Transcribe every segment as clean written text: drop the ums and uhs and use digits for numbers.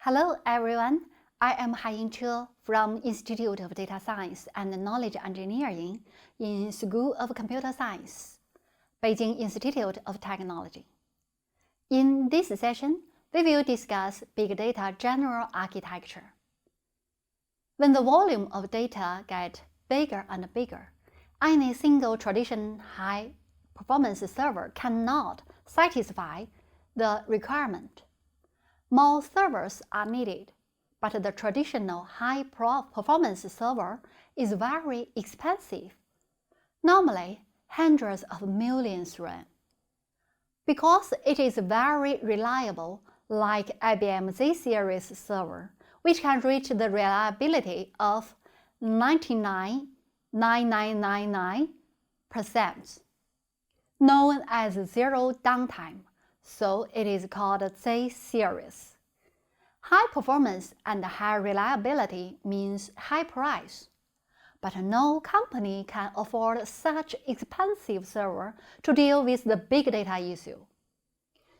Hello everyone, I am Haiying Che from Institute of Data Science and Knowledge Engineering in School of Computer Science, Beijing Institute of Technology. In this session, we will discuss Big Data General Architecture. When the volume of data gets bigger and bigger, any single traditional high-performance server cannot satisfy the requirement. More servers are needed, but the traditional high-performance server is very expensive, normally hundreds of millions yuan. Because it is very reliable, like IBM Z-series server, which can reach the reliability of 99.9999%, known as zero downtime. So it is called Z-series. High performance and high reliability means high price, but no company can afford such expensive server to deal with the big data issue.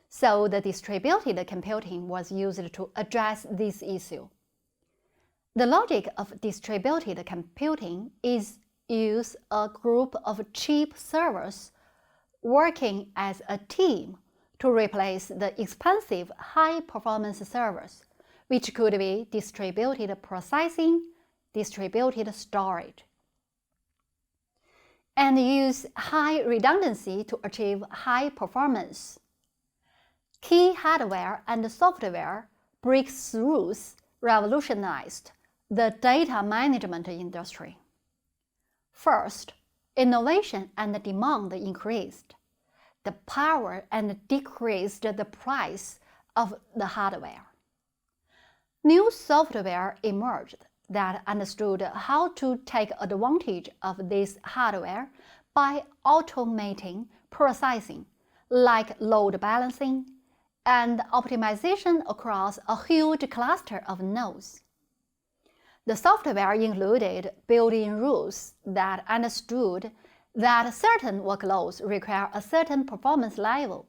So the distributed computing was used to address this issue. The logic of distributed computing is use a group of cheap servers working as a team to replace the expensive high-performance servers, which could be distributed processing, distributed storage, and use high redundancy to achieve high performance. Key hardware and software breakthroughs revolutionized the data management industry. First, innovation and demand increased the power and decreased the price of the hardware. New software emerged that understood how to take advantage of this hardware by automating processing, like load balancing and optimization across a huge cluster of nodes. The software included built-in rules that understood that certain workloads require a certain performance level.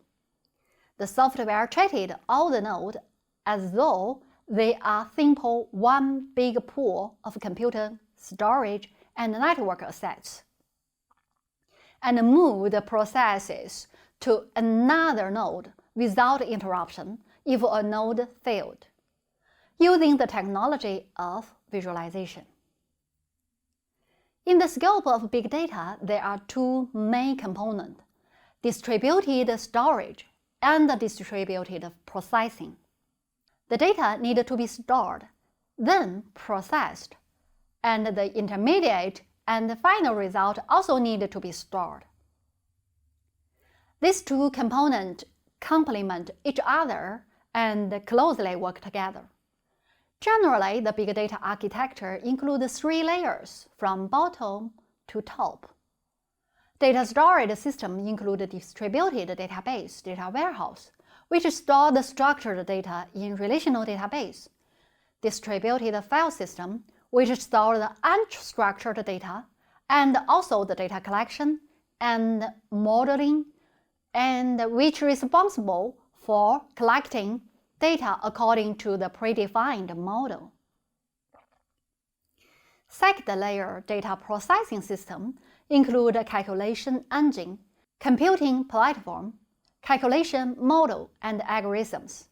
The software treated all the nodes as though they are simple one big pool of computer storage and network assets, and moved the processes to another node without interruption if a node failed, using the technology of visualization. In the scope of big data, there are two main components: distributed storage and distributed processing. The data needed to be stored, then processed, and the intermediate and final result also needed to be stored. These two components complement each other and closely work together. Generally, the big data architecture includes three layers from bottom to top. Data storage systems include distributed database, data warehouse, which store the structured data in relational database, distributed file system, which store the unstructured data, and also the data collection and modeling, and which is responsible for collecting data according to the predefined model. Second layer data processing system include a calculation engine, computing platform, calculation model, and algorithms.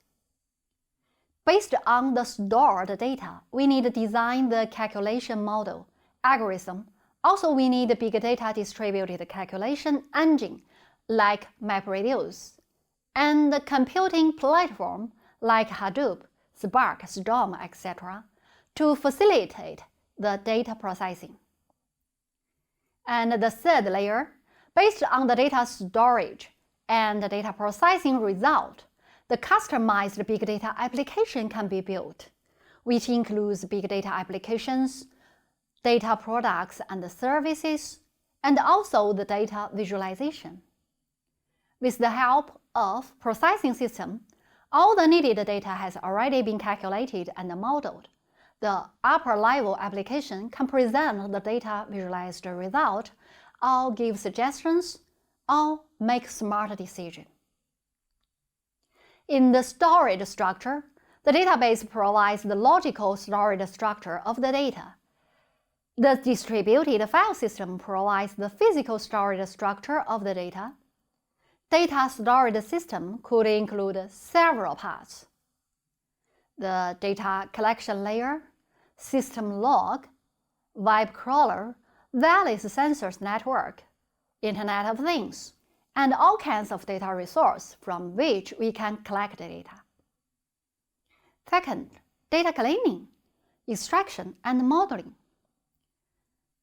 Based on the stored data, we need to design the calculation model, algorithm. Also, we need a big data distributed calculation engine like MapReduce, and the computing platform like Hadoop, Spark, Storm, etc., to facilitate the data processing. And the third layer, based on the data storage and the data processing result, the customized big data application can be built, which includes big data applications, data products and services, and also the data visualization. With the help of processing system, all the needed data has already been calculated and modeled. The upper-level application can present the data visualized result, or give suggestions, or make smart decisions. In the storage structure, The database provides the logical storage structure of the data. The distributed file system provides the physical storage structure of the data. Data storage system could include several parts: the data collection layer, system log, web crawler, wireless sensors network, Internet of Things, and all kinds of data resources from which we can collect data. Second, data cleaning, extraction, and modeling.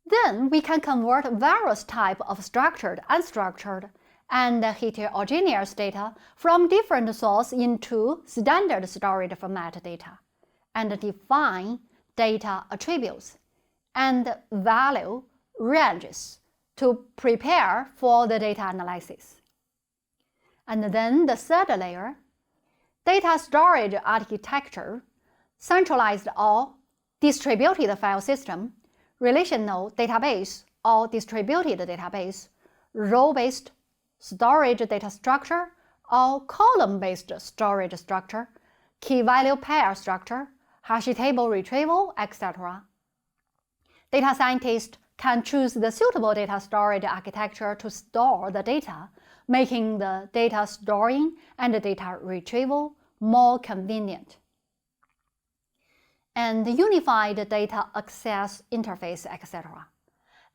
Then we can convert various types of structured, unstructured, and heterogeneous data from different sources into standard storage format data, and define data attributes and value ranges to prepare for the data analysis. And then the third layer, data storage architecture, centralized or distributed file system, relational database or distributed database, row-based storage data structure or column-based storage structure, key value pair structure, hash table retrieval, etc. Data scientists can choose the suitable data storage architecture to store the data, making the data storing and the data retrieval more convenient. And the unified data access interface, etc.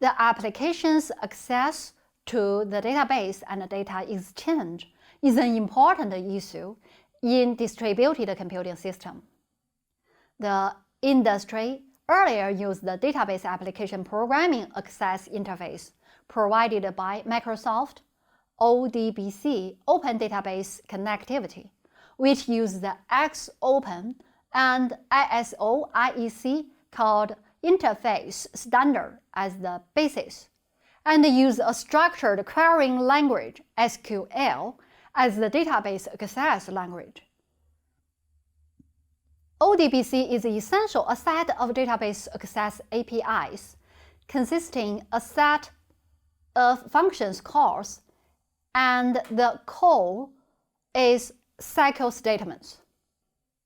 The application's access to the database and data exchange is an important issue in distributed computing system. The industry earlier used the Database Application Programming Access Interface provided by Microsoft ODBC, Open Database Connectivity, which used the XOpen and ISO IEC called interface standard as the basis, and use a structured querying language, SQL, as the database access language. ODBC is essentially a set of database access APIs, consisting a set of functions calls, and the call is SQL statements.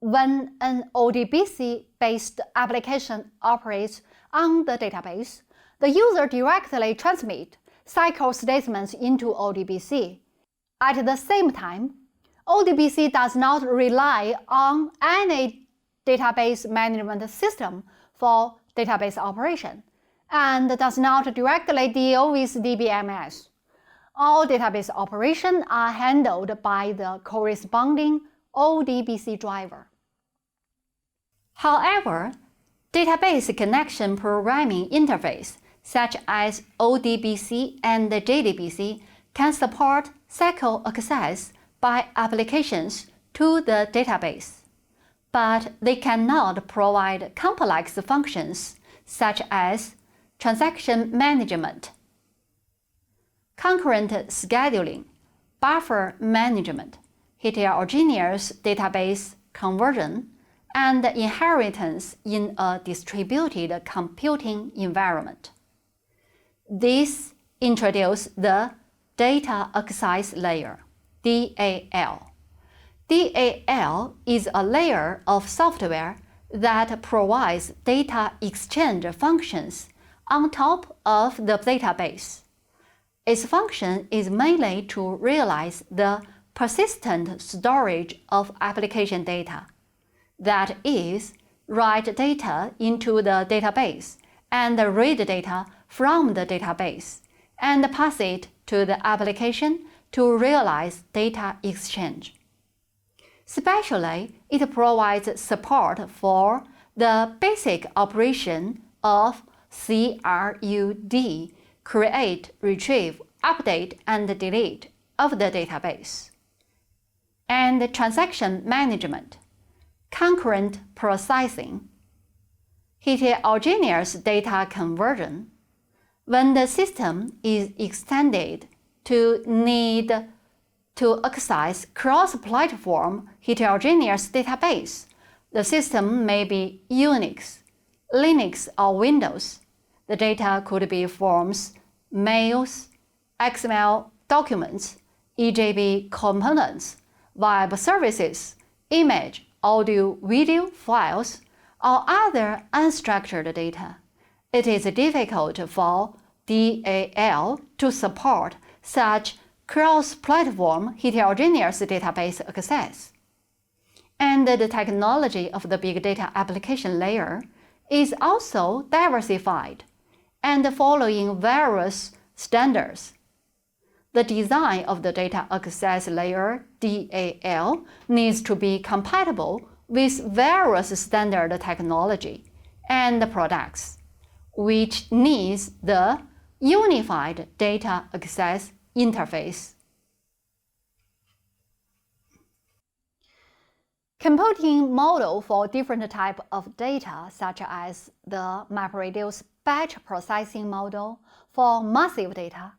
When an ODBC-based application operates on the database, the user directly transmits SQL statements into ODBC. At the same time, ODBC does not rely on any database management system for database operation and does not directly deal with DBMS. All database operations are handled by the corresponding ODBC driver. However, database connection programming interface such as ODBC and JDBC can support SQL access by applications to the database, but they cannot provide complex functions such as transaction management, concurrent scheduling, buffer management, heterogeneous database conversion, and inheritance in a distributed computing environment. This introduces the Data Access Layer, DAL. DAL is a layer of software that provides data exchange functions on top of the database. Its function is mainly to realize the persistent storage of application data. That is, write data into the database and read data from the database and pass it to the application to realize data exchange. Especially, it provides support for the basic operation of CRUD, create, retrieve, update, and delete of the database, and transaction management, concurrent processing, heterogeneous data conversion. When the system is extended to need to access cross-platform heterogeneous database, the system may be Unix, Linux, or Windows. The data could be forms, mails, XML documents, EJB components, web services, image, audio-video files, or other unstructured data, it is difficult for DAL to support such cross-platform heterogeneous database access. And the technology of the big data application layer is also diversified and following various standards. The design of the data access layer DAL needs to be compatible with various standard technology and products, which needs the unified data access interface. Computing model for different types of data, such as the MapReduce batch processing model for massive data,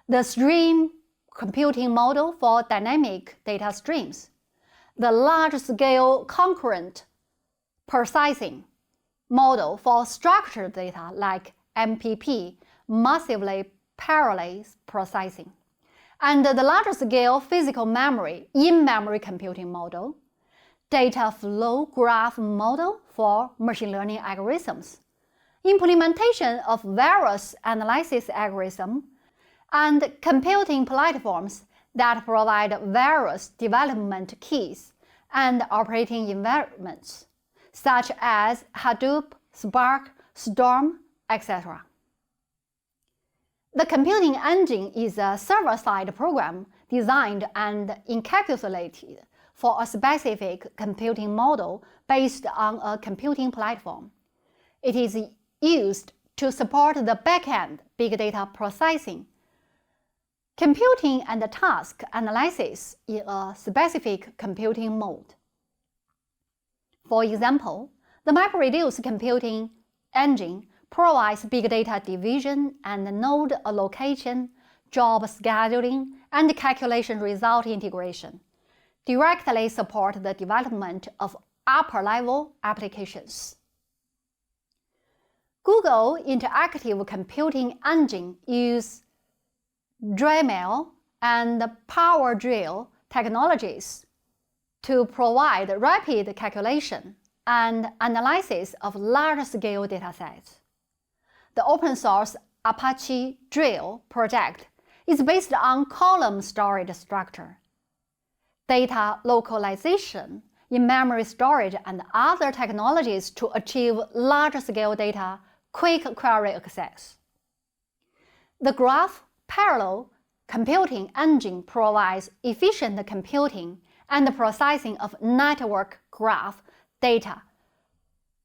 the stream computing model for dynamic data streams, the large-scale concurrent processing model for structured data like MPP, massively parallel processing, and the large-scale physical memory in-memory computing model, data flow graph model for machine learning algorithms, implementation of various analysis algorithms, and computing platforms that provide various development keys and operating environments, such as Hadoop, Spark, Storm, etc. The computing engine is a server-side program designed and encapsulated for a specific computing model based on a computing platform. It is used to support the back-end big data processing, computing and task analysis in a specific computing mode. For example, the MapReduce computing engine provides big data division and node allocation, job scheduling, and calculation result integration, directly support the development of upper-level applications. Google Interactive Computing Engine uses Dremel and PowerDrill technologies to provide rapid calculation and analysis of large-scale datasets. The open-source Apache Drill project is based on column storage structure, data localization in memory storage, and other technologies to achieve large-scale data quick query access. The Graph Parallel Computing Engine provides efficient computing and processing of network graph data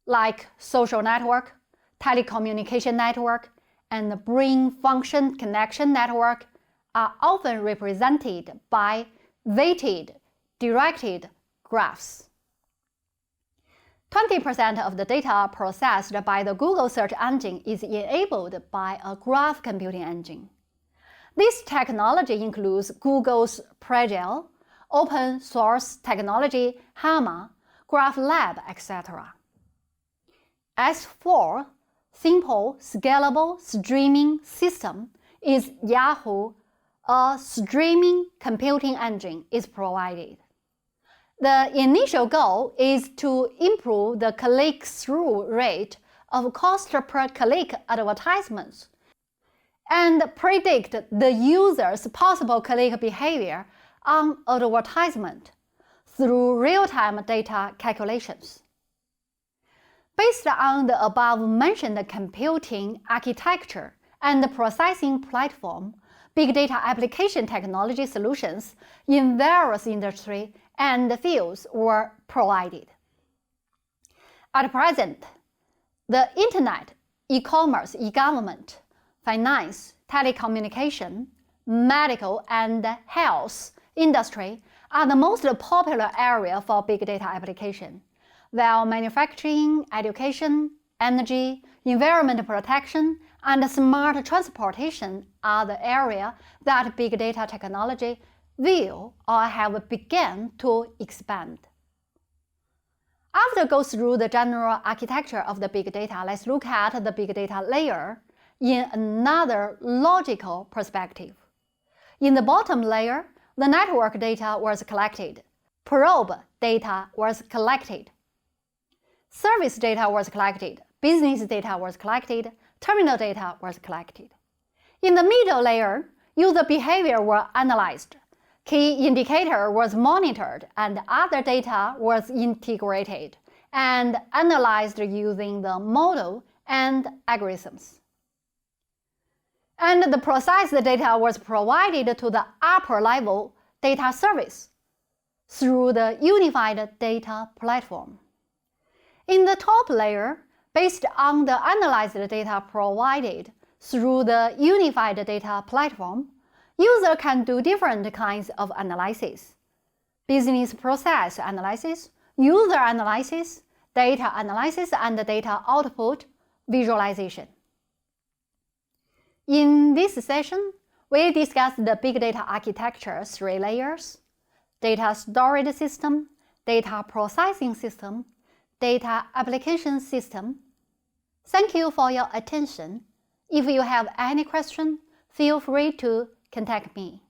like social network, telecommunication network, and brain function connection network are often represented by weighted directed graphs. 20% of the data processed by the Google search engine is enabled by a graph computing engine. This technology includes Google's Pragel, open source technology Hama, GraphLab, etc. S4, simple, scalable streaming system is Yahoo. A streaming computing engine is provided. The initial goal is to improve the click-through rate of cost per click advertisements and predict the user's possible click behavior on advertisement through real-time data calculations. Based on the above-mentioned computing architecture and processing platform, big data application technology solutions in various industries and fields were provided. At present, the Internet, e-commerce, e-government, finance, telecommunication, medical, and health industry are the most popular area for big data application, while manufacturing, education, energy, environment protection, and smart transportation are the area that big data technology will or have begun to expand. After going through the general architecture of the big data, let's look at the big data layer in another logical perspective. In the bottom layer, the network data was collected. probe data was collected. Service data was collected, business data was collected, terminal data was collected. In the middle layer, user behavior was analyzed, key indicator was monitored, and other data was integrated and analyzed using the model and algorithms. And the processed data was provided to the upper level data service through the unified data platform. In the top layer, based on the analyzed data provided through the unified data platform, user can do different kinds of analysis: business process analysis, user analysis, data analysis, and data output visualization. In this session, we discussed the big data architecture 3 layers: data storage system, data processing system, data application system. Thank you for your attention. If you have any question, feel free to contact me.